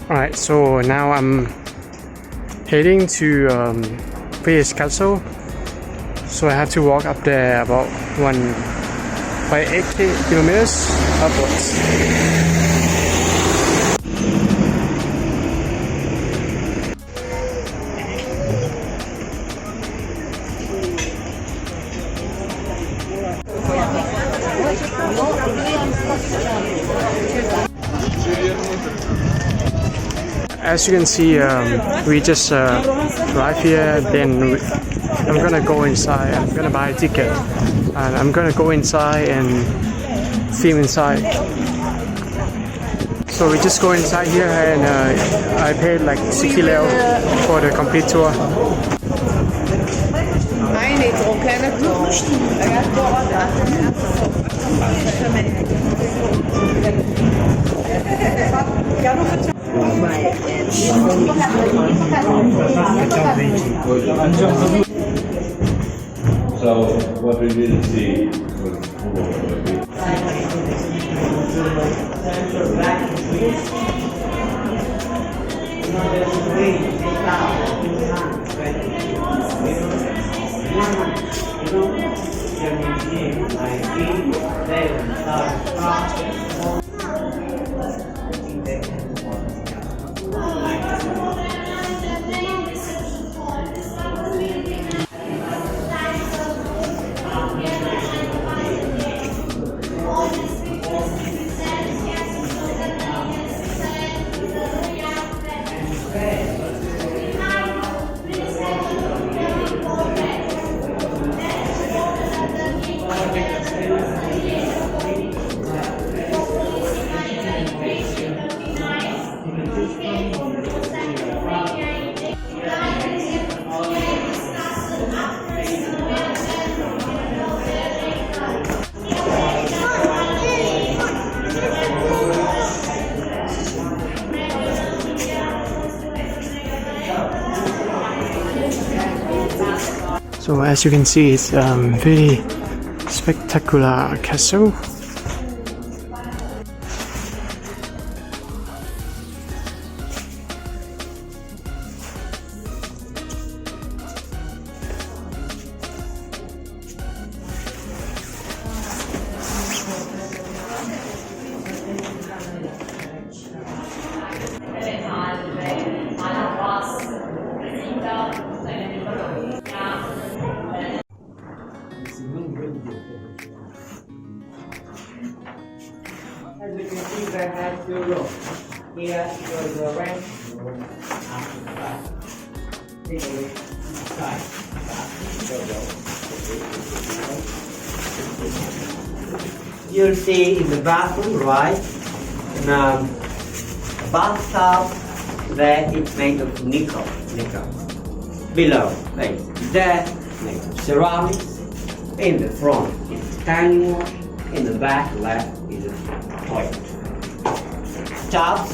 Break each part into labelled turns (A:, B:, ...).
A: Alright, so now I'm heading to Peles Castle. So I have to walk up there about 8 kilometers upwards. As you can see, we just arrived here. Then I'm gonna go inside. I'm gonna buy a ticket, and I'm gonna go inside and film inside. So we just go inside here, and I paid like 60 leu for the complete tour.
B: So what we didn't see was
A: So as you can see, it's very spectacular castle.
C: As you can see, that has your room. Here is the rank room after the back. Take a look inside. You'll see in the bathroom, right? And bathtub that it's made of nickel. Below, like that, made of ceramics. In the front, it's standing wash. In the back left is a toilet. Tubs,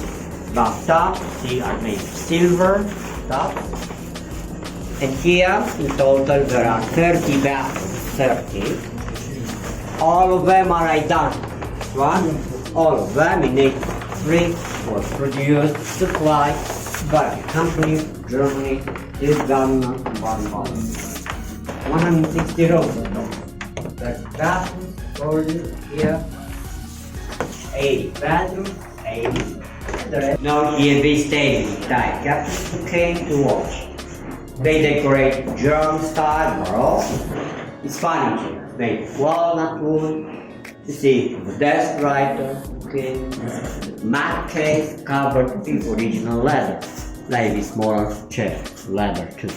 C: bathtub, see are made of silver tubs. And here in total there are 30 bathrooms, 30. All of them are identical. One, all of them in 83 was produced, supplied by a company, Germany, this government, one body. 160 rows of them. The bathrooms for you here, 80 bedrooms, 80. The rest. No TV stadium type. Captains came to watch. They decorate German style Morocco. It's furniture made of walnut wood. You see the desk writer, okay, mat case covered with original leather, like this smaller chair, leather too.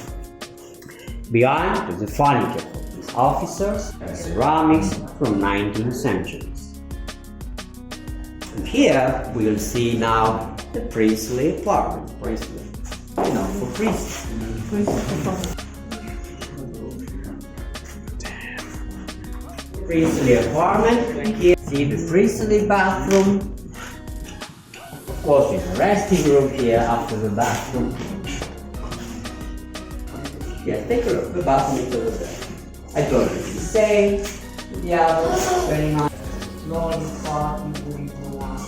C: Behind is the furniture for these officers and ceramics from 19th centuries. And here we will see now the priestly apartment. Priestly, for priests. Priestly apartment. Here see the priestly bathroom. Of course, there's a resting room here after the bathroom. Yes, take a look. The bathroom is over there. I told you it's the same. Yeah, very nice. Small part, including one.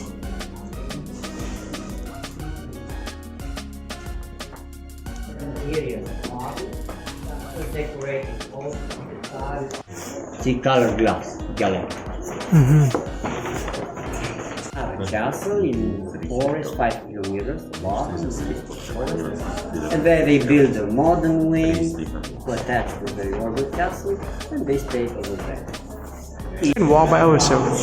C: interior model, decorated all the sides. See color glass gallery. Have a castle in forest 5 kilometers long, and then they build a modern wing to attach to the older castle, and they stay over there.
A: You can walk by ourselves.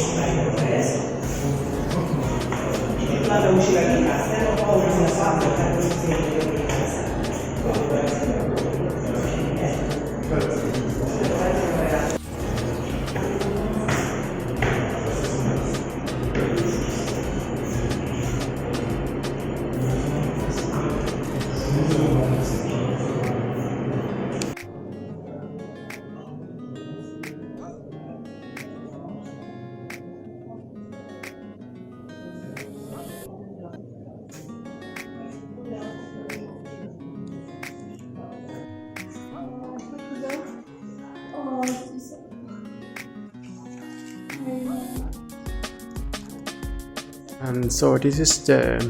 A: And so this is the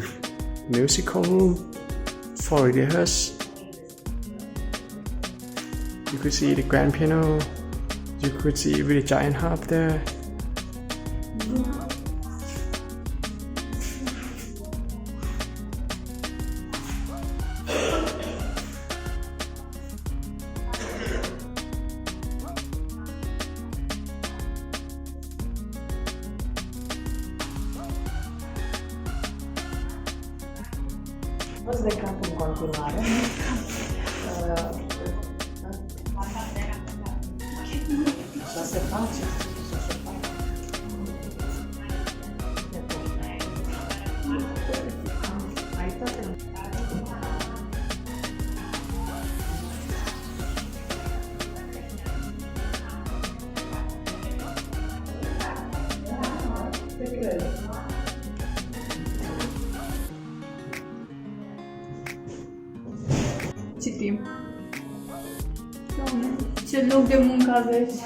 A: musical room for rehearsals. You could see the grand piano. You could see really giant harp there.
D: Poți de cap în continuare. Așa se face. Ai toate. Te cred.
E: Citim. Doamne, ce loc de muncă aveți!